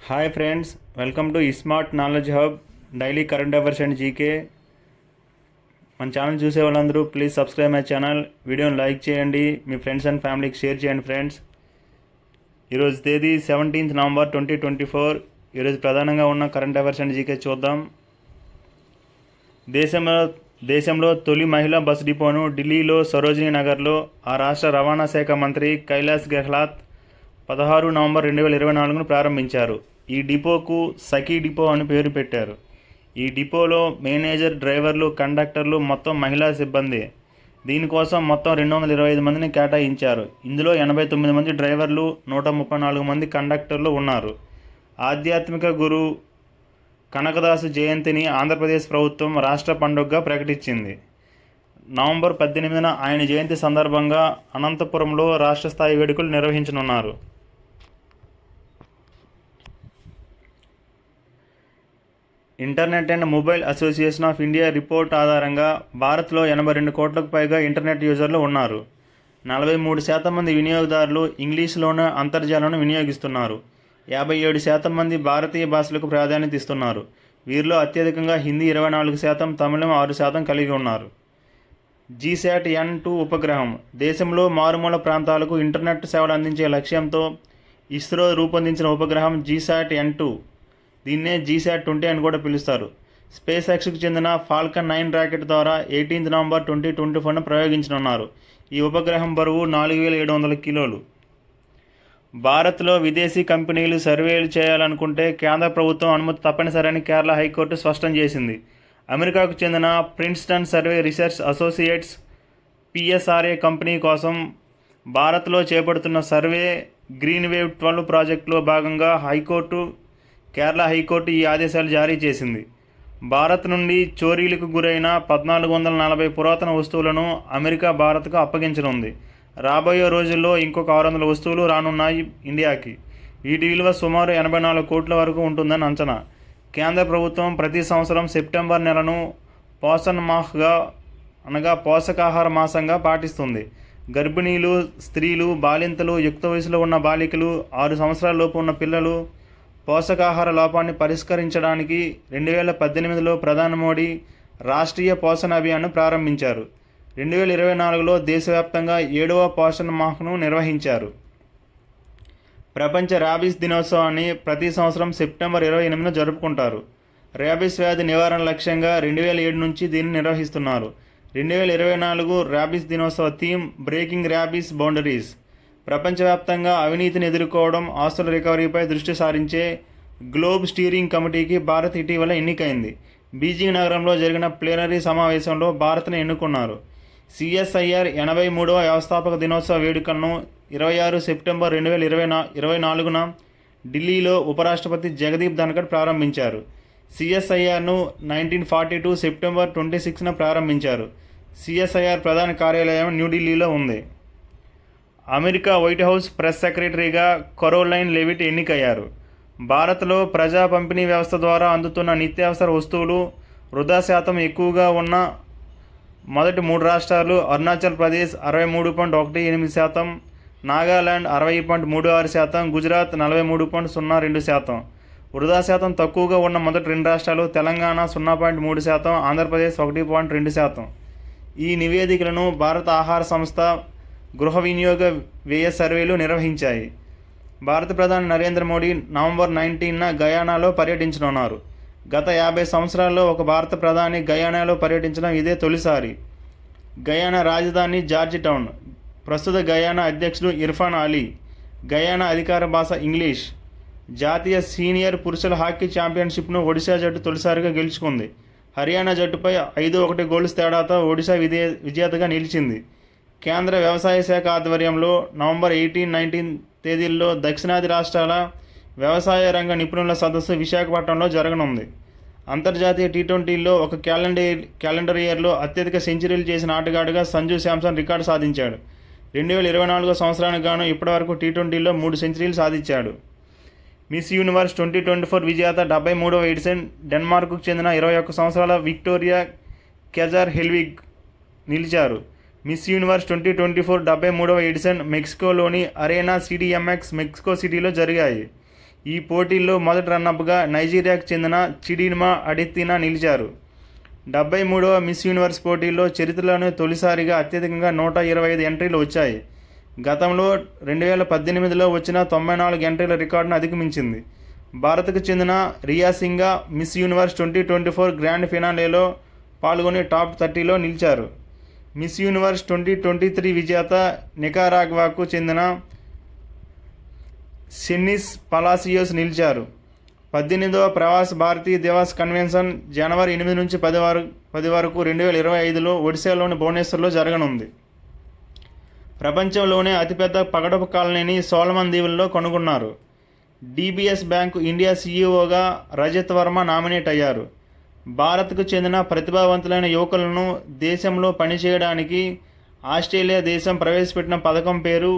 Hi friends, welcome to smart knowledge hub daily current affairs and GK. మన channel చూసే వాళ్ళందరూ please subscribe my channel. వీడియోని like చేయండి, మీ friends and ఫ్యామిలీకి share చేయండి ఫ్రెండ్స్. ఈరోజు తేదీ 17 నవంబర్ 2024. ఈరోజు ప్రధానంగా ఉన్న కరెంట్ అఫైర్స్ అండ్ జీకే చూద్దాం. దేశంలో తొలి మహిళా బస్ డిపోను ఢిల్లీలో సరోజినీ నగర్లో ఆ రాష్ట్ర రవాణా శాఖ మంత్రి కైలాస్ గెహ్లాట్ 16 నవంబర్ 2024 ప్రారంభించారు. ఈ డిపోకు సఖీ డిపో అని పేరు పెట్టారు. ఈ డిపోలో మేనేజర్, డ్రైవర్లు, కండక్టర్లు మొత్తం మహిళా సిబ్బంది. దీనికోసం మొత్తం 225 మందిని కేటాయించారు. ఇందులో 89 మంది డ్రైవర్లు, 134 మంది కండక్టర్లు ఉన్నారు. ఆధ్యాత్మిక గురు కనకదాసు జయంతిని ఆంధ్రప్రదేశ్ ప్రభుత్వం రాష్ట్ర పండుగగా ప్రకటించింది. నవంబర్ 18న ఆయన జయంతి సందర్భంగా అనంతపురంలో రాష్ట్ర స్థాయి వేడుకలు నిర్వహించనున్నారు. Internet and mobile association of India report ఆధారంగా భారత్లో 82 కోట్లకు పైగా ఇంటర్నెట్ యూజర్లు ఉన్నారు. 43% మంది వినియోగదారులు ఇంగ్లీష్లోనే అంతర్జాలను వినియోగిస్తున్నారు. 57% మంది భారతీయ భాషలకు ప్రాధాన్యత ఇస్తున్నారు. వీరిలో అత్యధికంగా హిందీ 24%, తమిళం 6% కలిగి ఉన్నారు. GSAT-N2 ఉపగ్రహం దేశంలో మారుమూల ప్రాంతాలకు ఇంటర్నెట్ సేవలు అందించే లక్ష్యంతో ఇస్రో రూపొందించిన ఉపగ్రహం GSAT-N2. దీన్నే GSAT-20 అని కూడా పిలుస్తారు. స్పేస్ ఎక్స్కు చెందిన ఫాల్కన్ 9 రాకెట్ ద్వారా 18 నవంబర్ 2024 ప్రయోగించనున్నారు. ఈ ఉపగ్రహం బరువు 4700 కిలోలు. భారత్లో విదేశీ కంపెనీలు సర్వేలు చేయాలనుకుంటే కేంద్ర ప్రభుత్వం అనుమతి తప్పనిసరని కేరళ హైకోర్టు స్పష్టం చేసింది. అమెరికాకు చెందిన Princeton survey research associates PSRA company కోసం భారత్లో చేపడుతున్న సర్వే గ్రీన్ వేవ్ 12 ప్రాజెక్టులో భాగంగా కేరళ హైకోర్టు ఈ ఆదేశాలు జారీ చేసింది. భారత్ నుండి చోరీలకు గురైన 1440 పురాతన వస్తువులను అమెరికా భారత్కు అప్పగించనుంది. రాబోయే రోజుల్లో ఇంకొక 600 వస్తువులు రానున్నాయి ఇండియాకి. వీటి విలువ సుమారు 84 కోట్ల వరకు ఉంటుందని అంచనా. కేంద్ర ప్రభుత్వం ప్రతి సంవత్సరం సెప్టెంబర్ నెలను పోషణ్ మాహ్గా అనగా పోషకాహార మాసంగా పాటిస్తుంది. గర్భిణీలు, స్త్రీలు, బాలింతలు, యుక్త వయసులో ఉన్న బాలికలు, 6 సంవత్సరాల లోపు ఉన్న పిల్లలు పోషకాహార లోపాన్ని పరిష్కరించడానికి 2018లో ప్రధాని మోడీ రాష్ట్రీయ పోషణ అభియాన్ను ప్రారంభించారు. 2024లో దేశవ్యాప్తంగా 7వ పోషణ్ మాహ్ను నిర్వహించారు. ప్రపంచ ర్యాబీస్ దినోత్సవాన్ని ప్రతి సంవత్సరం సెప్టెంబర్ 28న జరుపుకుంటారు. ర్యాబీస్ వ్యాధి నివారణ లక్ష్యంగా 2007 నుంచి దీన్ని నిర్వహిస్తున్నారు. 2024 ర్యాబీస్ దినోత్సవ థీమ్ బ్రేకింగ్ ర్యాబీస్ బౌండరీస్. ప్రపంచవ్యాప్తంగా అవినీతిని ఎదుర్కోవడం, ఆస్తుల రికవరీపై దృష్టి సారించే గ్లోబ్ స్టీరింగ్ కమిటీకి భారత్ ఇటీవల ఎన్నికైంది. బీజింగ్ నగరంలో జరిగిన ప్లేనరీ సమావేశంలో భారత్ను ఎన్నుకున్నారు. CSIR 83వ వ్యవస్థాపక దినోత్సవ వేడుకలను 26 సెప్టెంబర్ 2024న ఢిల్లీలో ఉపరాష్ట్రపతి జగదీప్ ధన్కర్ ప్రారంభించారు. CSIRను 1942 సెప్టెంబర్ 26న ప్రారంభించారు. CSIR ప్రధాన కార్యాలయం న్యూఢిల్లీలో ఉంది. అమెరికా వైట్ హౌస్ ప్రెస్ సెక్రటరీగా కరోలైన్ లెవిట్ ఎన్నికయ్యారు. భారత్లో ప్రజా పంపిణీ వ్యవస్థ ద్వారా అందుతున్న నిత్యావసర వస్తువులు వృధా శాతం ఎక్కువగా ఉన్న మొదటి 3 రాష్ట్రాలు అరుణాచల్ ప్రదేశ్ 63.18%, నాగాలాండ్ 60.36%, గుజరాత్ 43.02%. వృధా శాతం తక్కువగా ఉన్న మొదటి 2 రాష్ట్రాలు తెలంగాణ 0.3%, ఆంధ్రప్రదేశ్ 1.2%. ఈ నివేదికలను భారత ఆహార సంస్థ గృహ వినియోగ వ్యయ సర్వేలు నిర్వహించాయి. భారత ప్రధాని నరేంద్ర మోడీ నవంబర్ 19న గయానాలో పర్యటించనున్నారు. గత 50 సంవత్సరాల్లో ఒక భారత ప్రధాని గయానాలో పర్యటించడం ఇదే తొలిసారి. గయానా రాజధాని జార్జ్ టౌన్. ప్రస్తుత గయానా అధ్యక్షుడు ఇర్ఫాన్ అలీ. గయానా అధికార భాష ఇంగ్లీష్. జాతీయ సీనియర్ పురుషుల హాకీ ఛాంపియన్షిప్ను ఒడిశా జట్టు తొలిసారిగా గెలుచుకుంది. హర్యానా జట్టుపై 5-1 గోల్స్ తేడాతో ఒడిశా విజేతగా నిలిచింది. కేంద్ర వ్యవసాయ శాఖ ఆధ్వర్యంలో నవంబర్ 18-19 తేదీల్లో దక్షిణాది రాష్ట్రాల వ్యవసాయ రంగ నిపుణుల సదస్సు విశాఖపట్నంలో జరగనుంది. అంతర్జాతీయ T20లో ఒక క్యాలెండర్ ఇయర్లో అత్యధిక సెంచరీలు చేసిన ఆటగాడుగా సంజు శాంసన్ రికార్డు సాధించాడు. 2024 సంవత్సరానికి గాను ఇప్పటివరకు T20లో 3 సెంచరీలు సాధించాడు. మిస్ యూనివర్స్ 2024 విజేత 73వ ఎడిషన్ డెన్మార్క్కు చెందిన 21 సంవత్సరాల విక్టోరియా కెజర్ హెల్విగ్ నిలిచారు. మిస్ యూనివర్స్ 2024 73వ ఎడిషన్ మెక్సికోలోని అరేనా CDMX మెక్సికో సిటీలో జరిగాయి. ఈ పోటీల్లో మొదటి రన్నప్గా నైజీరియాకు చెందిన చిడిమా అడితినా నిలిచారు. 73వ మిస్ యూనివర్స్ పోటీల్లో చరిత్రలోనే తొలిసారిగా అత్యధికంగా 125 ఎంట్రీలు వచ్చాయి. గతంలో 2018లో వచ్చిన 94 ఎంట్రీల రికార్డును అధిగమించింది. భారత్కు చెందిన రియా సింగా మిస్ యూనివర్స్ 2024 గ్రాండ్ ఫినాలేలో పాల్గొని టాప్ 30లో నిలిచారు. మిస్ యూనివర్స్ 2023 విజేత నికరాగ్వాకు చెందిన సెన్నిస్ పలాసియోస్ నిలిచారు. 18వ ప్రవాస భారతీయ దివస్ కన్వెన్షన్ జనవరి 8 నుంచి 10 వరకు 2025లో ఒడిశాలోని భువనేశ్వర్లో జరగనుంది. ప్రపంచంలోనే అతిపెద్ద పగడపు కాలనీని సోలమన్ దీవుల్లో కనుగొన్నారు. డిబిఎస్ బ్యాంకు ఇండియా సీఈఓగా రజత్ వర్మ నామినేట్ అయ్యారు. భారత్కు చెందిన ప్రతిభావంతులైన యువకులను దేశంలో పనిచేయడానికి ఆస్ట్రేలియా దేశం ప్రవేశపెట్టిన పథకం పేరు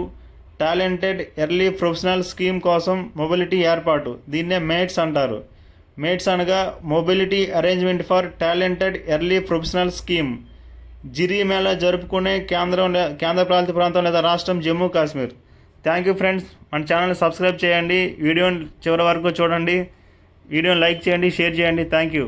టాలెంటెడ్ ఎర్లీ ప్రొఫెషనల్ స్కీమ్ కోసం మొబిలిటీ ఏర్పాటు. దీన్నే మేట్స్ అంటారు. మేట్స్ అనగా mobility arrangement for talented early professional scheme. Jhiri mela జరుపుకునే కేంద్రపాలిత ప్రాంతం లేదా రాష్ట్రం Jammu Kashmir. Thank you friends. మన ఛానల్ని సబ్స్క్రైబ్ చేయండి. వీడియోని చివరి వరకు చూడండి. వీడియోని లైక్ చేయండి, షేర్ చేయండి. Thank you.